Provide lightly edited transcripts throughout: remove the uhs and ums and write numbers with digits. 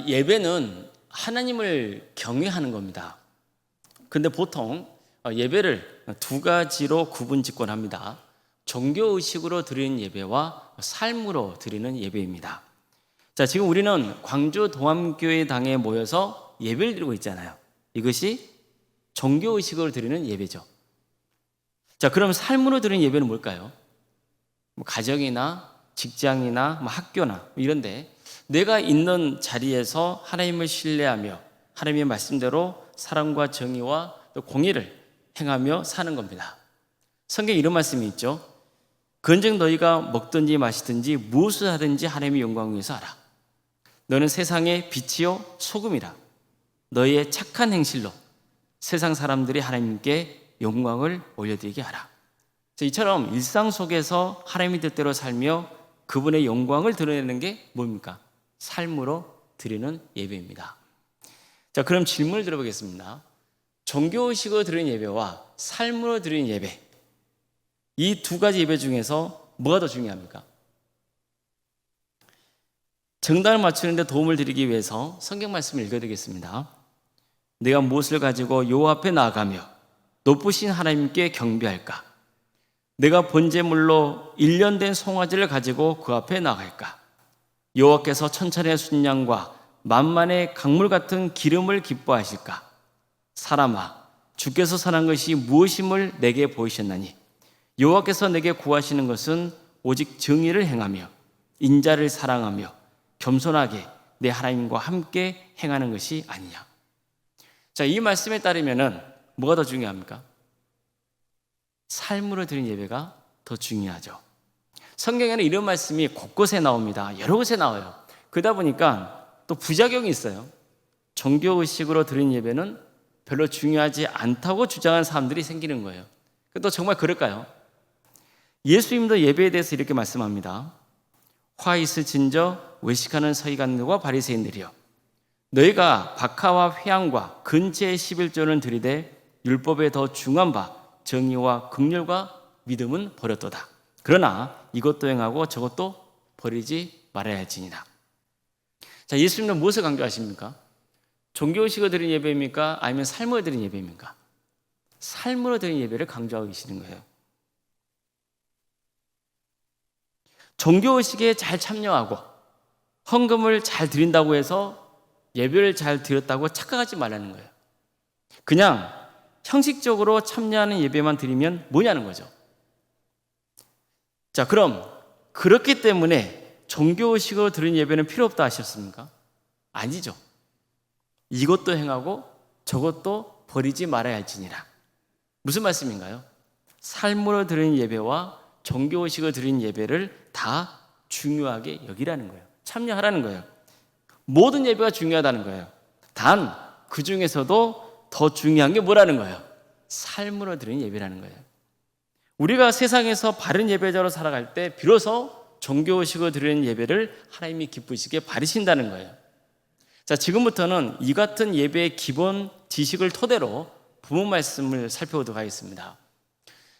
예배는 하나님을 경외하는 겁니다. 근데 보통 예배를 두 가지로 구분짓곤 합니다. 종교의식으로 드리는 예배와 삶으로 드리는 예배입니다. 자, 지금 우리는 광주 동암교회당에 모여서 예배를 드리고 있잖아요. 이것이 종교의식으로 드리는 예배죠. 자, 그럼 삶으로 드리는 예배는 뭘까요? 가정이나 직장이나 학교나 이런데 내가 있는 자리에서 하나님을 신뢰하며 하나님의 말씀대로 사랑과 정의와 또 공의를 행하며 사는 겁니다. 성경에 이런 말씀이 있죠. 그런즉 너희가 먹든지 마시든지 무엇을 하든지 하나님의 영광을 위해서 하라. 너는 세상의 빛이요 소금이라. 너희의 착한 행실로 세상 사람들이 하나님께 영광을 올려드리게 하라. 이처럼 일상 속에서 하나님의 뜻대로 살며 그분의 영광을 드러내는 게 뭡니까? 삶으로 드리는 예배입니다. 자, 그럼 질문을 드려보겠습니다. 종교의식으로 드리는 예배와 삶으로 드리는 예배, 이 두 가지 예배 중에서 뭐가 더 중요합니까? 정답을 맞추는 데 도움을 드리기 위해서 성경 말씀을 읽어드리겠습니다. 내가 무엇을 가지고 여호와 앞에 나아가며 높으신 하나님께 경배할까? 내가 번제물로 1년 된 송아지를 가지고 그 앞에 나갈까? 여호와께서 천천의 순양과 만만의 강물 같은 기름을 기뻐하실까? 사람아, 주께서 선한 것이 무엇임을 내게 보이셨나니 여호와께서 내게 구하시는 것은 오직 정의를 행하며 인자를 사랑하며 겸손하게 내 하나님과 함께 행하는 것이 아니냐. 자, 이 말씀에 따르면은 뭐가 더 중요합니까? 삶으로 드린 예배가 더 중요하죠. 성경에는 이런 말씀이 곳곳에 나옵니다. 여러 곳에 나와요. 그러다 보니까 또 부작용이 있어요. 종교의식으로 드린 예배는 별로 중요하지 않다고 주장하는 사람들이 생기는 거예요. 또 정말 그럴까요? 예수님도 예배에 대해서 이렇게 말씀합니다. 화 있을진저 외식하는 서기관들과 바리새인들이여, 너희가 박하와 회향과 근처의 11조는 들이되 율법에 더 중한 바 정의와 긍휼과 믿음은 버렸도다. 그러나 이것도 행하고 저것도 버리지 말아야 할지니라. 자, 예수님은 무엇을 강조하십니까? 종교의식으로 드린 예배입니까? 아니면 삶으로 드린 예배입니까? 삶으로 드린 예배를 강조하고 계시는 거예요. 종교의식에 잘 참여하고 헌금을 잘 드린다고 해서 예배를 잘 드렸다고 착각하지 말라는 거예요. 그냥 형식적으로 참여하는 예배만 드리면 뭐냐는 거죠. 자, 그럼 그렇기 때문에 종교의식으로 드린 예배는 필요 없다 하셨습니까? 아니죠. 이것도 행하고 저것도 버리지 말아야 할지니라. 무슨 말씀인가요? 삶으로 드린 예배와 종교의식으로 드린 예배를 다 중요하게 여기라는 거예요. 참여하라는 거예요. 모든 예배가 중요하다는 거예요. 단 그 중에서도 더 중요한 게 뭐라는 거예요? 삶으로 드린 예배라는 거예요. 우리가 세상에서 바른 예배자로 살아갈 때 비로소 종교의식으로 드리는 예배를 하나님이 기쁘시게 바르신다는 거예요. 자, 지금부터는 이 같은 예배의 기본 지식을 토대로 부문 말씀을 살펴보도록 하겠습니다.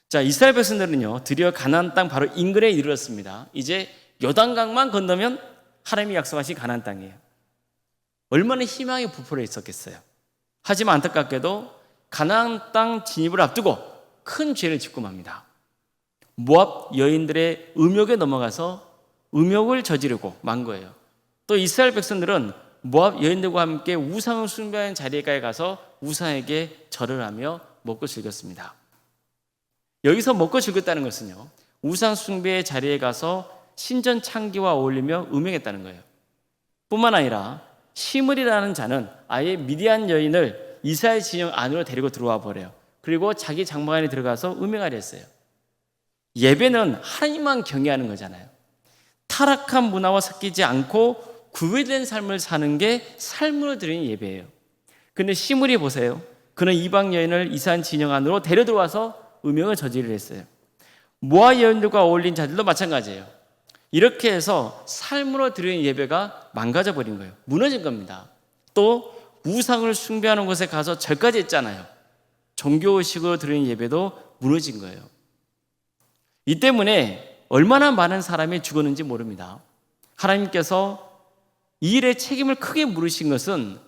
자, 이스라엘 백성들은요, 드디어 가나안 땅 바로 인근에 이르렀습니다. 이제 요단강만 건너면 하나님이 약속하신 가나안 땅이에요. 얼마나 희망이 부풀어 있었겠어요. 하지만 안타깝게도 가나안 땅 진입을 앞두고 큰 죄를 짓고 맙니다. 모압 여인들의 음욕에 넘어가서 음욕을 저지르고 만 거예요. 또 이스라엘 백성들은 모압 여인들과 함께 우상을 숭배하는 자리에 가서 우상에게 절을 하며 먹고 즐겼습니다. 여기서 먹고 즐겼다는 것은요, 우상 숭배의 자리에 가서 신전 창기와 어울리며 음행했다는 거예요. 뿐만 아니라 시므리라는 자는 아예 미디안 여인을 이스라엘 진영 안으로 데리고 들어와 버려요. 그리고 자기 장막 안에 들어가서 음행하려 했어요. 예배는 하나님만 경외하는 거잖아요. 타락한 문화와 섞이지 않고 구별된 삶을 사는 게 삶으로 드리는 예배예요. 근데 시므리 보세요. 그는 이방 여인을 이스라엘 진영 안으로 데려 들어와서 음행을 저지르려 했어요. 모압 여인들과 어울린 자들도 마찬가지예요. 이렇게 해서 삶으로 드리는 예배가 망가져 버린 거예요. 무너진 겁니다. 또 우상을 숭배하는 곳에 가서 절까지 했잖아요. 종교의식으로 드리는 예배도 무너진 거예요. 이 때문에 얼마나 많은 사람이 죽었는지 모릅니다. 하나님께서 이 일에 책임을 크게 물으신 것은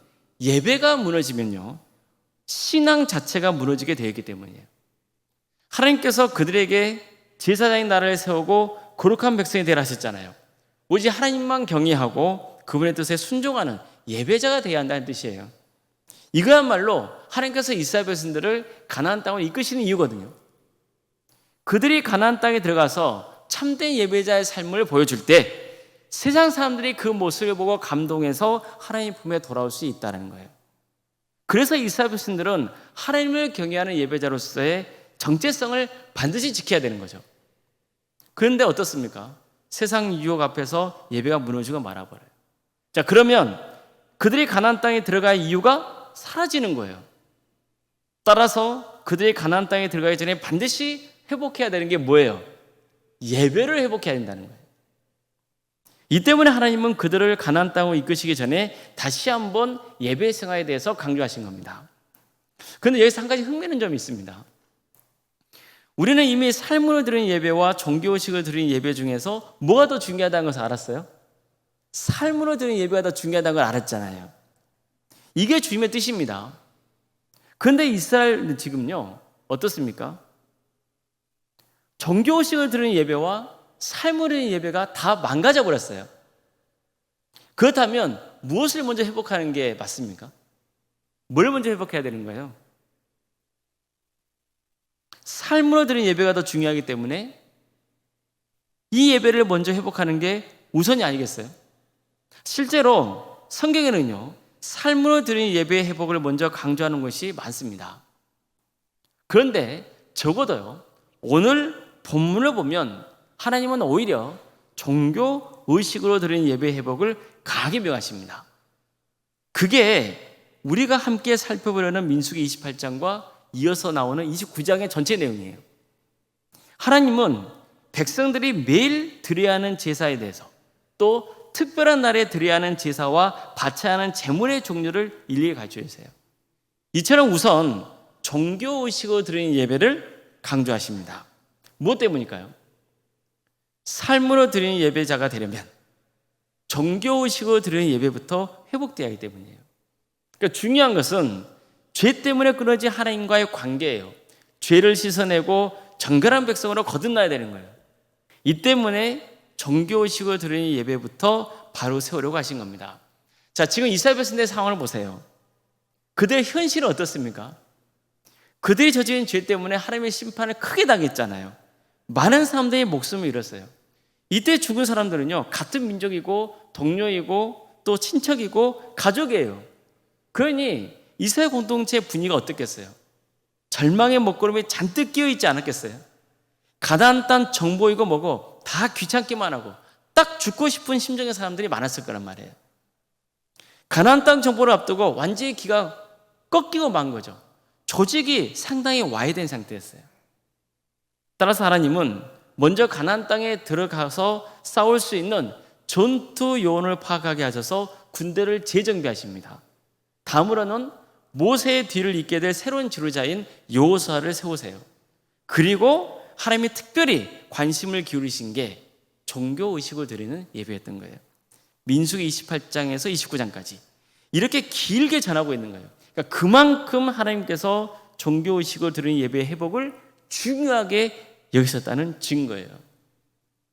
예배가 무너지면요, 신앙 자체가 무너지게 되었기 때문이에요. 하나님께서 그들에게 제사장인 나라를 세우고 거룩한 백성이 되라 하셨잖아요. 오직 하나님만 경외하고 그분의 뜻에 순종하는 예배자가 되어야 한다는 뜻이에요. 이거야말로 하나님께서 이스라엘 백성들을 가나안 땅으로 이끄시는 이유거든요. 그들이 가나안 땅에 들어가서 참된 예배자의 삶을 보여줄 때 세상 사람들이 그 모습을 보고 감동해서 하나님 품에 돌아올 수 있다는 거예요. 그래서 이스라엘 백성들은 하나님을 경외하는 예배자로서의 정체성을 반드시 지켜야 되는 거죠. 그런데 어떻습니까? 세상 유혹 앞에서 예배가 무너지고 말아버려요. 자, 그러면 그들이 가나안 땅에 들어갈 이유가 사라지는 거예요. 따라서 그들이 가나안 땅에 들어가기 전에 반드시 회복해야 되는 게 뭐예요? 예배를 회복해야 된다는 거예요. 이 때문에 하나님은 그들을 가나안 땅으로 이끄시기 전에 다시 한번 예배 생활에 대해서 강조하신 겁니다. 그런데 여기서 한 가지 흥미있는 점이 있습니다. 우리는 이미 삶으로 드리는 예배와 종교의식을 드리는 예배 중에서 뭐가 더 중요하다는 것을 알았어요? 삶으로 드리는 예배가 더 중요하다는 걸 알았잖아요. 이게 주님의 뜻입니다. 그런데 이스라엘은 지금요, 어떻습니까? 종교의식을 드리는 예배와 삶으로 드리는 예배가 다 망가져 버렸어요. 그렇다면 무엇을 먼저 회복하는 게 맞습니까? 뭘 먼저 회복해야 되는 거예요? 삶으로 드리는 예배가 더 중요하기 때문에 이 예배를 먼저 회복하는 게 우선이 아니겠어요? 실제로 성경에는요, 삶으로 드리는 예배의 회복을 먼저 강조하는 것이 많습니다. 그런데 적어도요, 오늘 본문을 보면 하나님은 오히려 종교 의식으로 드리는 예배 회복을 강하게 명하십니다. 그게 우리가 함께 살펴보려는 민수기 28장과 이어서 나오는 29장의 전체 내용이에요. 하나님은 백성들이 매일 드려야 하는 제사에 대해서, 또 특별한 날에 드려야 하는 제사와 바쳐야 하는 제물의 종류를 일일이 가르쳐 주세요. 이처럼 우선 종교의식으로 드리는 예배를 강조하십니다. 무엇 때문일까요? 삶으로 드리는 예배자가 되려면 종교의식으로 드리는 예배부터 회복되어야 하기 때문이에요. 그러니까 중요한 것은 죄 때문에 끊어진 하나님과의 관계예요. 죄를 씻어내고 정결한 백성으로 거듭나야 되는 거예요. 이 때문에 종교의식으로 드리는 예배부터 바로 세우려고 하신 겁니다. 자, 지금 이스라엘 백성들의 상황을 보세요. 그들의 현실은 어떻습니까? 그들이 저지른 죄 때문에 하나님의 심판을 크게 당했잖아요. 많은 사람들이 목숨을 잃었어요. 이때 죽은 사람들은요, 같은 민족이고 동료이고 또 친척이고 가족이에요. 그러니 이스라엘 공동체의 분위기가 어떻겠어요? 절망의 먹구름이 잔뜩 끼어있지 않았겠어요? 가나안 땅 정보이고 뭐고 다 귀찮기만 하고 딱 죽고 싶은 심정의 사람들이 많았을 거란 말이에요. 가나안 땅 정보를 앞두고 완전히 기가 꺾이고 만 거죠. 조직이 상당히 와해된 상태였어요. 따라서 하나님은 먼저 가나안 땅에 들어가서 싸울 수 있는 전투 요원을 파악하게 하셔서 군대를 재정비하십니다. 다음으로는 모세의 뒤를 잇게 될 새로운 지도자인 여호수아를 세우세요. 그리고 하나님이 특별히 관심을 기울이신 게 종교의식을 드리는 예배였던 거예요. 민수기 28장에서 29장까지 이렇게 길게 전하고 있는 거예요. 그러니까 그만큼 하나님께서 종교의식을 드리는 예배의 회복을 중요하게 여기셨다는 증거예요.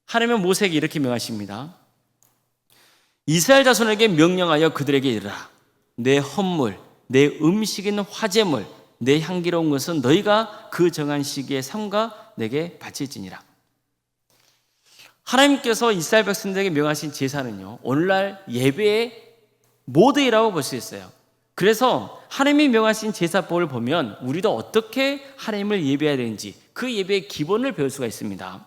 하나님은 모세에게 이렇게 명하십니다. 이스라엘 자손에게 명령하여 그들에게 이르라. 내 헌물, 내 음식인 화제물, 내 향기로운 것은 너희가 그 정한 시기에 삼가 내게 바칠지니라. 하나님께서 이스라엘 백성들에게 명하신 제사는요, 오늘날 예배의 모델이라고 볼 수 있어요. 그래서 하나님이 명하신 제사법을 보면 우리도 어떻게 하나님을 예배해야 되는지 그 예배의 기본을 배울 수가 있습니다.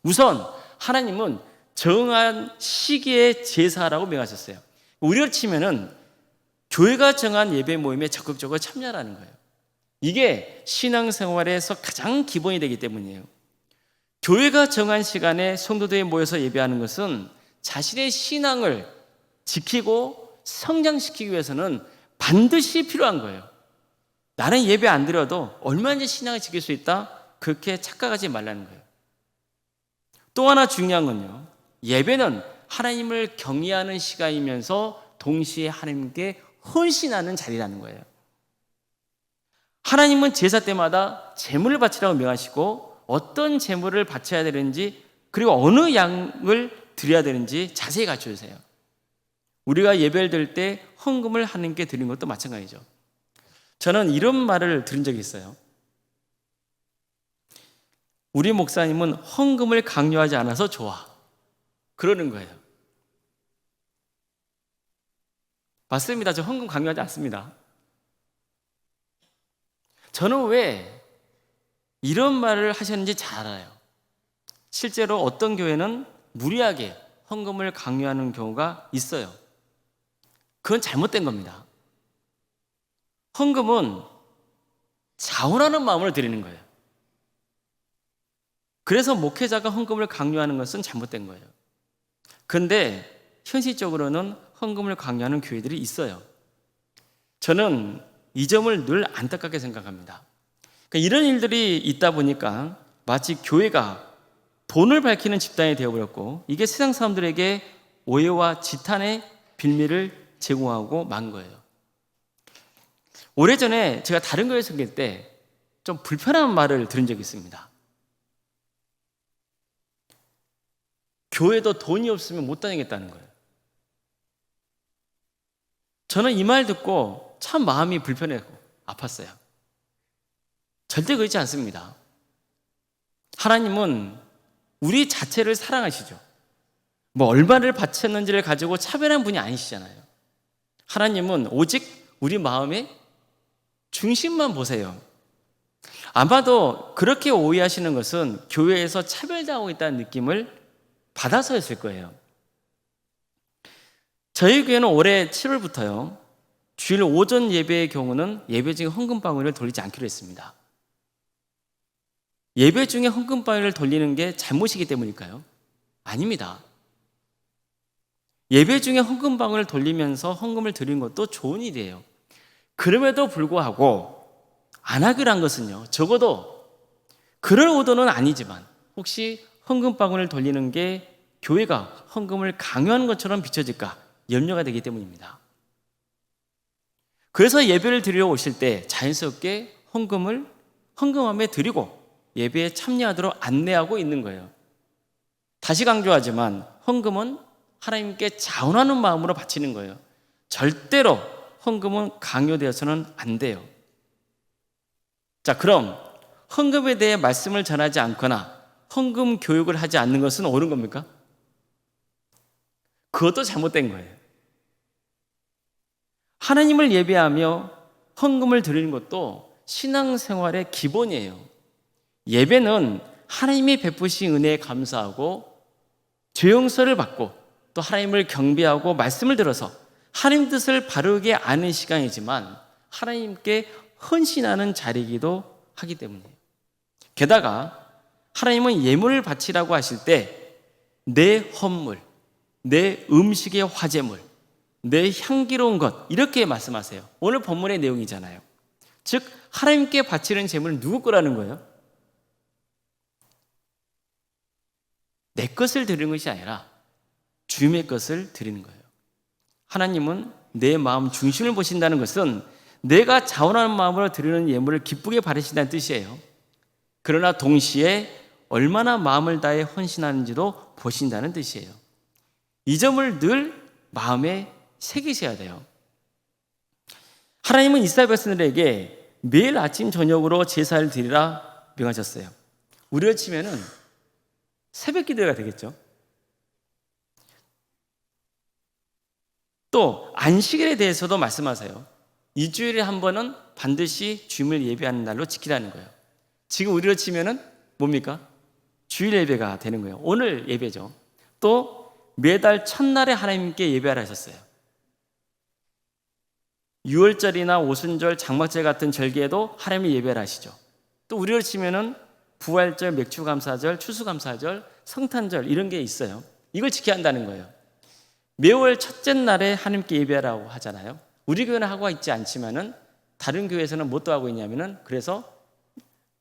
우선 하나님은 정한 시기의 제사라고 명하셨어요. 우리로 치면은 교회가 정한 예배 모임에 적극적으로 참여하는 거예요. 이게 신앙생활에서 가장 기본이 되기 때문이에요. 교회가 정한 시간에 성도들이 모여서 예배하는 것은 자신의 신앙을 지키고 성장시키기 위해서는 반드시 필요한 거예요. 나는 예배 안 드려도 얼마든지 신앙을 지킬 수 있다? 그렇게 착각하지 말라는 거예요. 또 하나 중요한 건요, 예배는 하나님을 경외하는 시간이면서 동시에 하나님께 헌신하는 자리라는 거예요. 하나님은 제사 때마다 제물을 바치라고 명하시고 어떤 제물을 바쳐야 되는지 그리고 어느 양을 드려야 되는지 자세히 가르쳐 주세요. 우리가 예배를 드릴 때 헌금을 하나님께 드리는 것도 마찬가지죠. 저는 이런 말을 들은 적이 있어요. 우리 목사님은 헌금을 강요하지 않아서 좋아. 그러는 거예요. 맞습니다. 저 헌금 강요하지 않습니다. 저는 왜 이런 말을 하셨는지 잘 알아요. 실제로 어떤 교회는 무리하게 헌금을 강요하는 경우가 있어요. 그건 잘못된 겁니다. 헌금은 자원하는 마음으로 드리는 거예요. 그래서 목회자가 헌금을 강요하는 것은 잘못된 거예요. 그런데 현실적으로는 헌금을 강요하는 교회들이 있어요. 저는 이 점을 늘 안타깝게 생각합니다. 그러니까 이런 일들이 있다 보니까 마치 교회가 돈을 밝히는 집단이 되어버렸고 이게 세상 사람들에게 오해와 지탄의 빌미를 제공하고 만 거예요. 오래전에 제가 다른 교회 섬길 때 좀 불편한 말을 들은 적이 있습니다. 교회도 돈이 없으면 못 다니겠다는 거예요. 저는 이 말 듣고 참 마음이 불편했고 아팠어요. 절대 그렇지 않습니다. 하나님은 우리 자체를 사랑하시죠. 뭐 얼마를 바쳤는지를 가지고 차별한 분이 아니시잖아요. 하나님은 오직 우리 마음의 중심만 보세요. 아마도 그렇게 오해하시는 것은 교회에서 차별당하고 있다는 느낌을 받아서였을 거예요. 저희 교회는 올해 7월부터요. 주일 오전 예배의 경우는 예배 중에 헌금방울을 돌리지 않기로 했습니다. 예배 중에 헌금방울을 돌리는 게 잘못이기 때문일까요? 아닙니다. 예배 중에 헌금방울을 돌리면서 헌금을 드리는 것도 좋은 일이에요. 그럼에도 불구하고 안 하기로 한 것은요. 적어도 그럴 의도는 아니지만 혹시 헌금방울을 돌리는 게 교회가 헌금을 강요하는 것처럼 비춰질까 염려가 되기 때문입니다. 그래서 예배를 드리러 오실 때 자연스럽게 헌금을 헌금함에 드리고 예배에 참여하도록 안내하고 있는 거예요. 다시 강조하지만 헌금은 하나님께 자원하는 마음으로 바치는 거예요. 절대로 헌금은 강요되어서는 안 돼요. 자, 그럼 헌금에 대해 말씀을 전하지 않거나 헌금 교육을 하지 않는 것은 옳은 겁니까? 그것도 잘못된 거예요. 하나님을 예배하며 헌금을 드리는 것도 신앙생활의 기본이에요. 예배는 하나님이 베푸신 은혜에 감사하고 죄 용서를 받고 또 하나님을 경배하고 말씀을 들어서 하나님 뜻을 바르게 아는 시간이지만 하나님께 헌신하는 자리이기도 하기 때문이에요. 게다가 하나님은 예물을 바치라고 하실 때 내 헌물, 내 음식의 화제물, 내 향기로운 것 이렇게 말씀하세요. 오늘 본문의 내용이잖아요. 즉 하나님께 바치는 제물은 누구 거라는 거예요? 내 것을 드리는 것이 아니라 주님의 것을 드리는 거예요. 하나님은 내 마음 중심을 보신다는 것은 내가 자원하는 마음으로 드리는 예물을 기쁘게 바라신다는 뜻이에요. 그러나 동시에 얼마나 마음을 다해 헌신하는지도 보신다는 뜻이에요. 이 점을 늘 마음에 새기셔야 돼요. 하나님은 이스라엘 백성들에게 매일 아침 저녁으로 제사를 드리라 명하셨어요. 우리로 치면은 새벽 기도가 되겠죠. 또 안식일에 대해서도 말씀하세요. 2주일에 한 번은 반드시 주님을 예배하는 날로 지키라는 거예요. 지금 우리로 치면은 뭡니까? 주일 예배가 되는 거예요. 오늘 예배죠. 또 매달 첫날에 하나님께 예배하라 하셨어요. 6월절이나 오순절, 장막절 같은 절기에도 하나님을 예배를 하시죠. 또 우리로 치면은 부활절, 맥주감사절, 추수감사절, 성탄절 이런 게 있어요. 이걸 지켜야 한다는 거예요. 매월 첫째 날에 하나님께 예배하라고 하잖아요. 우리 교회는 하고 있지 않지만은 다른 교회에서는 뭐 또 하고 있냐면은 그래서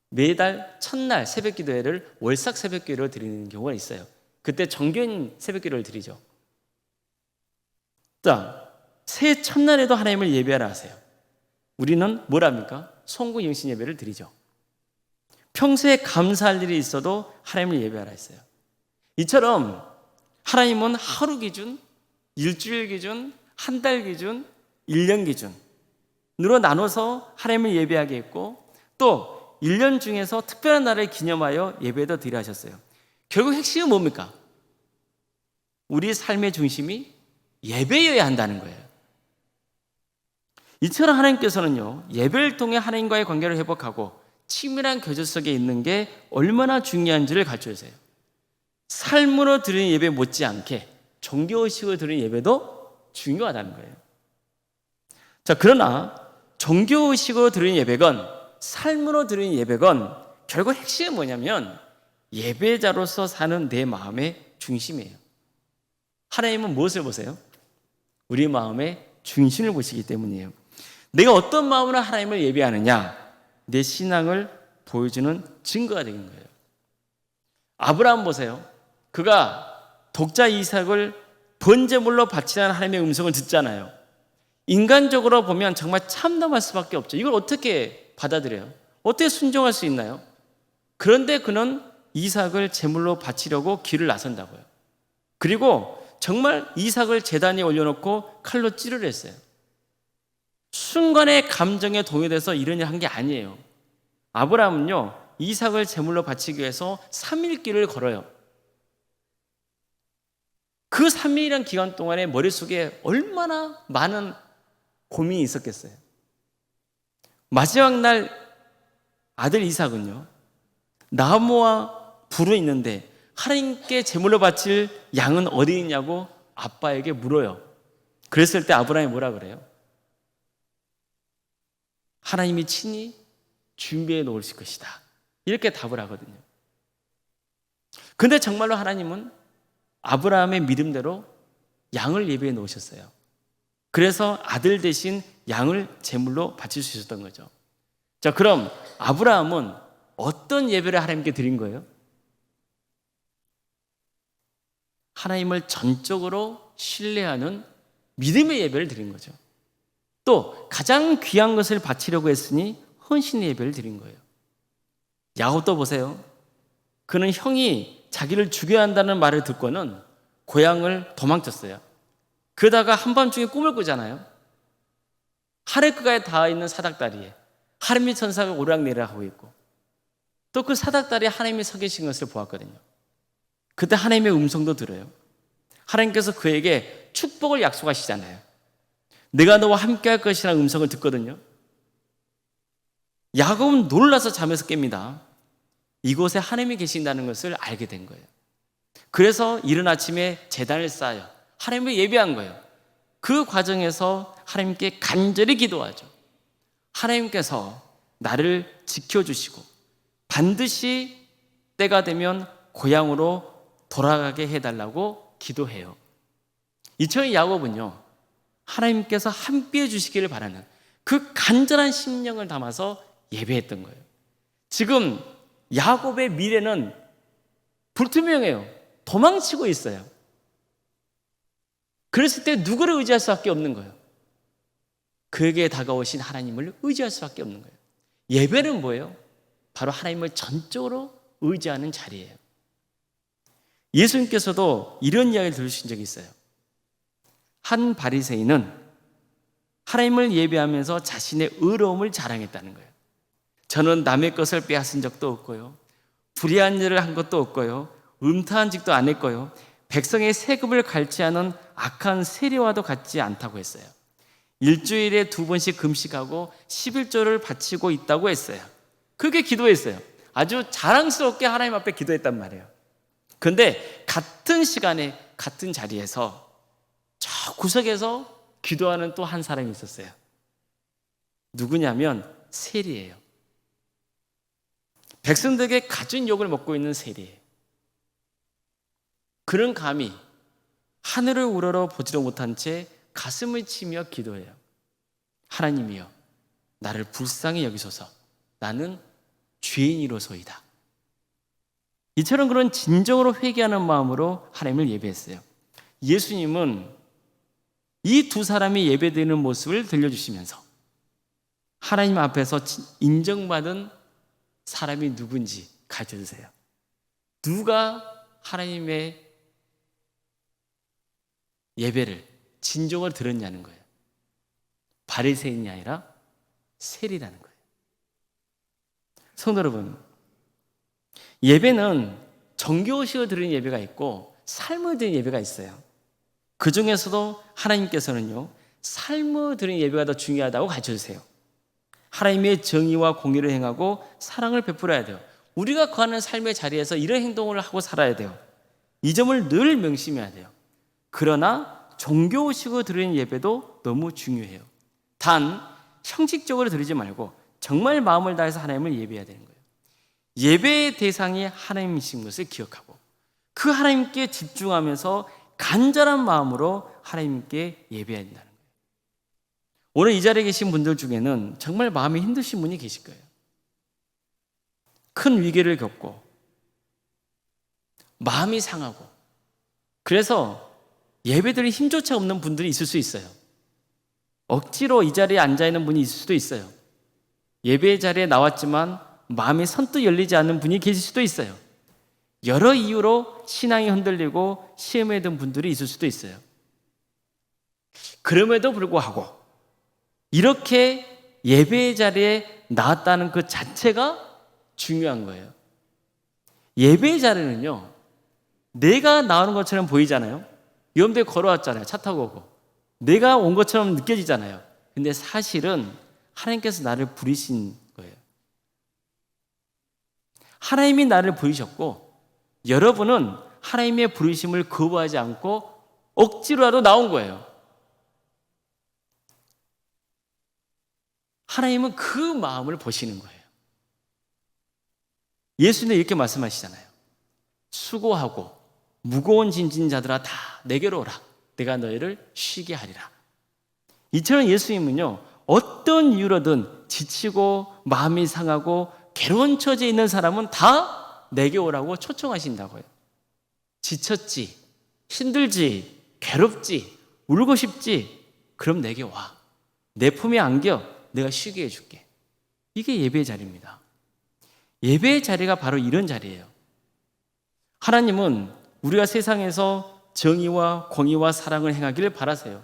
매달 첫날 새벽기도회를 월삭 새벽기도를 드리는 경우가 있어요. 그때 정교인 새벽기도를 드리죠. 자, 새해 첫날에도 하나님을 예배하라 하세요. 우리는 뭘 합니까? 송구 영신 예배를 드리죠. 평소에 감사할 일이 있어도 하나님을 예배하라 했어요. 이처럼 하나님은 하루 기준, 일주일 기준, 한 달 기준, 1년 기준으로 나눠서 하나님을 예배하게 했고, 또 1년 중에서 특별한 날을 기념하여 예배도 드리라 하셨어요. 결국 핵심은 뭡니까? 우리 삶의 중심이 예배여야 한다는 거예요. 이처럼 하나님께서는요, 예배를 통해 하나님과의 관계를 회복하고 친밀한 교제 속에 있는 게 얼마나 중요한지를 가르쳐주세요. 삶으로 드리는 예배 못지않게 종교의식으로 드리는 예배도 중요하다는 거예요. 자, 그러나 종교의식으로 드리는 예배건 삶으로 드리는 예배건 결국 핵심은 뭐냐면 예배자로서 사는 내 마음의 중심이에요. 하나님은 무엇을 보세요? 우리 마음의 중심을 보시기 때문이에요. 내가 어떤 마음으로 하나님을 예배하느냐, 내 신앙을 보여주는 증거가 되는 거예요. 아브라함 보세요. 그가 독자 이삭을 번제물로 바치라는 하나님의 음성을 듣잖아요. 인간적으로 보면 정말 참담할 수밖에 없죠. 이걸 어떻게 받아들여요? 어떻게 순종할 수 있나요? 그런데 그는 이삭을 제물로 바치려고 길을 나선다고요. 그리고 정말 이삭을 제단에 올려놓고 칼로 찌르려 했어요. 순간의 감정에 동요돼서 이런 일 한 게 아니에요. 아브라함은요, 이삭을 제물로 바치기 위해서 3일 길을 걸어요. 그 3일이라는 기간 동안에 머릿속에 얼마나 많은 고민이 있었겠어요. 마지막 날 아들 이삭은요, 나무와 불은 있는데 하나님께 제물로 바칠 양은 어디 있냐고 아빠에게 물어요. 그랬을 때 아브라함이 뭐라 그래요? 하나님이 친히 준비해 놓으실 것이다, 이렇게 답을 하거든요. 근데 정말로 하나님은 아브라함의 믿음대로 양을 예배해 놓으셨어요. 그래서 아들 대신 양을 제물로 바칠 수 있었던 거죠. 자, 그럼 아브라함은 어떤 예배를 하나님께 드린 거예요? 하나님을 전적으로 신뢰하는 믿음의 예배를 드린 거죠. 또 가장 귀한 것을 바치려고 했으니 헌신의 예배를 드린 거예요. 야곱도 보세요. 그는 형이 자기를 죽여야 한다는 말을 듣고는 고향을 도망쳤어요. 그러다가 한밤중에 꿈을 꾸잖아요. 하레크가에 닿아 있는 사닥다리에 하나님의 천사가 오락내리락 하고 있고, 또 그 사닥다리에 하나님이 서 계신 것을 보았거든요. 그때 하나님의 음성도 들어요. 하나님께서 그에게 축복을 약속하시잖아요. 내가 너와 함께 할 것이라는 음성을 듣거든요. 야곱은 놀라서 잠에서 깹니다. 이곳에 하나님이 계신다는 것을 알게 된 거예요. 그래서 이른 아침에 제단을 쌓아요. 하나님을 예배한 거예요. 그 과정에서 하나님께 간절히 기도하죠. 하나님께서 나를 지켜주시고 반드시 때가 되면 고향으로 돌아가게 해달라고 기도해요. 이처럼 야곱은요, 하나님께서 함께해 주시기를 바라는 그 간절한 심령을 담아서 예배했던 거예요. 지금 야곱의 미래는 불투명해요. 도망치고 있어요. 그랬을 때 누구를 의지할 수밖에 없는 거예요? 그에게 다가오신 하나님을 의지할 수밖에 없는 거예요. 예배는 뭐예요? 바로 하나님을 전적으로 의지하는 자리예요. 예수님께서도 이런 이야기를 들으신 적이 있어요. 한 바리새인은 하나님을 예배하면서 자신의 의로움을 자랑했다는 거예요. 저는 남의 것을 빼앗은 적도 없고요, 불의한 일을 한 것도 없고요, 음탕한 짓도 안 했고요, 백성의 세금을 갈취하는 악한 세리와도 같지 않다고 했어요. 일주일에 2번씩 금식하고 11조를 바치고 있다고 했어요. 그렇게 기도했어요. 아주 자랑스럽게 하나님 앞에 기도했단 말이에요. 그런데 같은 시간에 같은 자리에서 저 구석에서 기도하는 또 한 사람이 있었어요. 누구냐면 세리예요. 백성들에게 가진 욕을 먹고 있는 세리예요. 그는 감히 하늘을 우러러 보지도 못한 채 가슴을 치며 기도해요. 하나님이여, 나를 불쌍히 여기소서. 나는 죄인이로소이다. 이처럼 그런 진정으로 회개하는 마음으로 하나님을 예배했어요. 예수님은 이 두 사람이 예배드리는 모습을 들려주시면서 하나님 앞에서 인정받은 사람이 누군지 가르쳐주세요. 누가 하나님의 예배를 진정으로 들었냐는 거예요. 바리새인이 아니라 세리라는 거예요. 성도 여러분, 예배는 정교식으로 드리는 예배가 있고 삶을 드리는 예배가 있어요. 그 중에서도 하나님께서는요, 삶을 드리는 예배가 더 중요하다고 가르쳐주세요. 하나님의 정의와 공의를 행하고 사랑을 베풀어야 돼요. 우리가 거하는 삶의 자리에서 이런 행동을 하고 살아야 돼요. 이 점을 늘 명심해야 돼요. 그러나 종교식으로 드리는 예배도 너무 중요해요. 단 형식적으로 드리지 말고 정말 마음을 다해서 하나님을 예배해야 되는 거예요. 예배의 대상이 하나님이신 것을 기억하고 그 하나님께 집중하면서 간절한 마음으로 하나님께 예배해야 된다는 거예요. 오늘 이 자리에 계신 분들 중에는 정말 마음이 힘드신 분이 계실 거예요. 큰 위기를 겪고 마음이 상하고 그래서 예배드릴 힘조차 없는 분들이 있을 수 있어요. 억지로 이 자리에 앉아있는 분이 있을 수도 있어요. 예배 자리에 나왔지만 마음이 선뜻 열리지 않는 분이 계실 수도 있어요. 여러 이유로 신앙이 흔들리고 시험에 든 분들이 있을 수도 있어요. 그럼에도 불구하고 이렇게 예배의 자리에 나왔다는 그 자체가 중요한 거예요. 예배의 자리는요, 내가 나오는 것처럼 보이잖아요. 여러분들 걸어왔잖아요. 차 타고 오고. 내가 온 것처럼 느껴지잖아요. 근데 사실은 하나님께서 나를 부르신 거예요. 하나님이 나를 부르셨고 여러분은 하나님의 부르심을 거부하지 않고 억지로라도 나온 거예요. 하나님은 그 마음을 보시는 거예요. 예수님은 이렇게 말씀하시잖아요. 수고하고 무거운 짐진 자들아 다 내게로 오라. 내가 너희를 쉬게 하리라. 이처럼 예수님은요, 어떤 이유로든 지치고 마음이 상하고 괴로운 처지에 있는 사람은 다 내게 오라고 초청하신다고요. 지쳤지, 힘들지, 괴롭지, 울고 싶지, 그럼 내게 와. 내 품에 안겨 내가 쉬게 해줄게. 이게 예배의 자리입니다. 예배의 자리가 바로 이런 자리예요. 하나님은 우리가 세상에서 정의와 공의와 사랑을 행하기를 바라세요.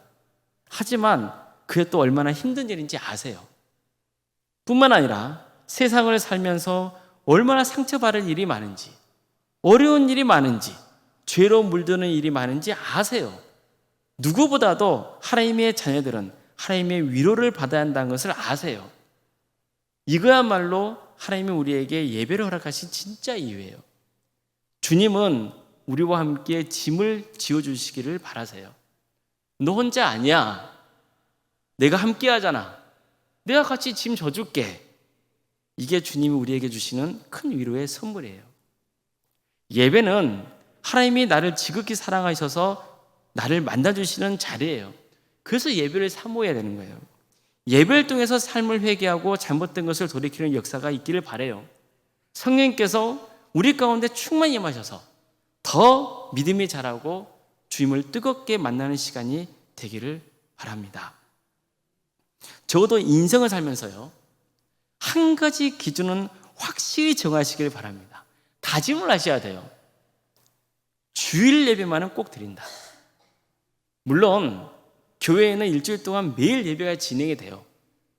하지만 그게 또 얼마나 힘든 일인지 아세요. 뿐만 아니라 세상을 살면서 얼마나 상처받을 일이 많은지, 어려운 일이 많은지, 죄로 물드는 일이 많은지 아세요. 누구보다도 하나님의 자녀들은 하나님의 위로를 받아야 한다는 것을 아세요. 이거야말로 하나님이 우리에게 예배를 허락하신 진짜 이유예요. 주님은 우리와 함께 짐을 지어주시기를 바라세요. 너 혼자 아니야. 내가 함께 하잖아. 내가 같이 짐 져줄게. 이게 주님이 우리에게 주시는 큰 위로의 선물이에요. 예배는 하나님이 나를 지극히 사랑하셔서 나를 만나주시는 자리예요. 그래서 예배를 사모해야 되는 거예요. 예배를 통해서 삶을 회개하고 잘못된 것을 돌이키는 역사가 있기를 바라요. 성령님께서 우리 가운데 충만히 임하셔서 더 믿음이 자라고 주님을 뜨겁게 만나는 시간이 되기를 바랍니다. 적어도 인생을 살면서요, 한 가지 기준은 확실히 정하시길 바랍니다. 다짐을 하셔야 돼요. 주일 예배만은 꼭 드린다. 물론 교회에는 일주일 동안 매일 예배가 진행이 돼요.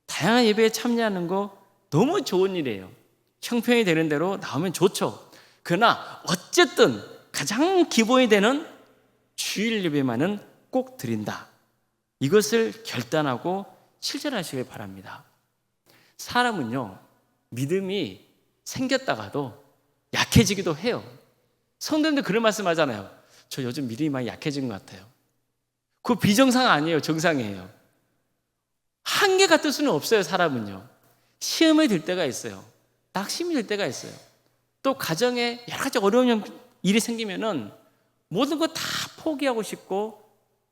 다양한 예배에 참여하는 거 너무 좋은 일이에요. 형편이 되는 대로 나오면 좋죠. 그러나 어쨌든 가장 기본이 되는 주일 예배만은 꼭 드린다. 이것을 결단하고 실천하시길 바랍니다. 사람은요, 믿음이 생겼다가도 약해지기도 해요. 성도님들 그런 말씀 하잖아요. 저 요즘 믿음이 많이 약해진 것 같아요. 그거 비정상 아니에요. 정상이에요. 한계 같을 수는 없어요. 사람은요. 시험에 들 때가 있어요. 낙심이 들 때가 있어요. 또 가정에 여러 가지 어려운 일이 생기면은 모든 거 다 포기하고 싶고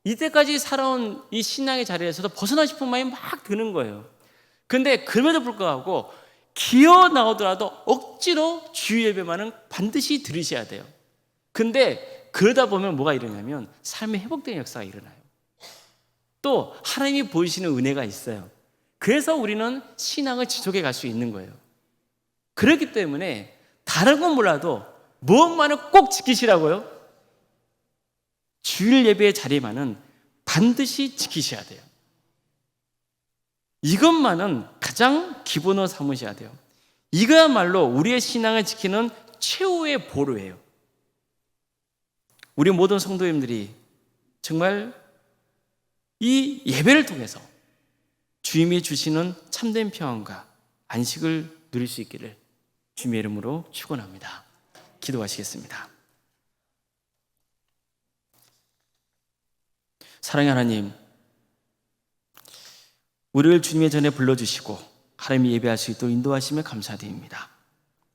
이때까지 살아온 이 신앙의 자리에서도 벗어나고 싶은 마음이 막 드는 거예요. 근데 그럼에도 불구하고 기어 나오더라도 억지로 주일 예배만은 반드시 들으셔야 돼요. 근데 그러다 보면 뭐가 일어나면 삶의 회복되는 역사가 일어나요. 또 하나님이 보이시는 은혜가 있어요. 그래서 우리는 신앙을 지속해 갈 수 있는 거예요. 그렇기 때문에 다른 건 몰라도 무엇만은 꼭 지키시라고요. 주일 예배의 자리만은 반드시 지키셔야 돼요. 이것만은 가장 기본으로 삼으셔야 돼요. 이거야말로 우리의 신앙을 지키는 최후의 보루예요. 우리 모든 성도님들이 정말 이 예배를 통해서 주님이 주시는 참된 평안과 안식을 누릴 수 있기를 주님의 이름으로 축원합니다. 기도하시겠습니다. 사랑의 하나님, 우리를 주님의 전에 불러주시고 하나님이 예배할 수 있도록 인도하시며 감사드립니다.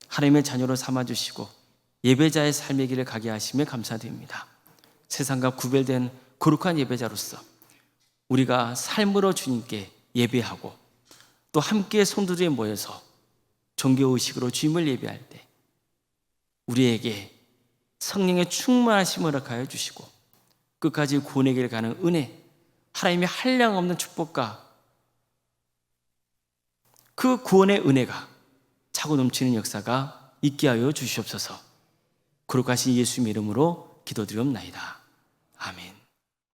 하나님의 자녀로 삼아주시고 예배자의 삶의 길을 가게 하시며 감사드립니다. 세상과 구별된 거룩한 예배자로서 우리가 삶으로 주님께 예배하고 또 함께 성도들이 모여서 종교의식으로 주님을 예배할 때 우리에게 성령의 충만하심을 허락하여 주시고 끝까지 구원의 길을 가는 은혜, 하나님의 한량없는 축복과 그 구원의 은혜가 차고 넘치는 역사가 있게 하여 주시옵소서. 거룩하신 예수님의 이름으로 기도드리옵나이다. 아멘.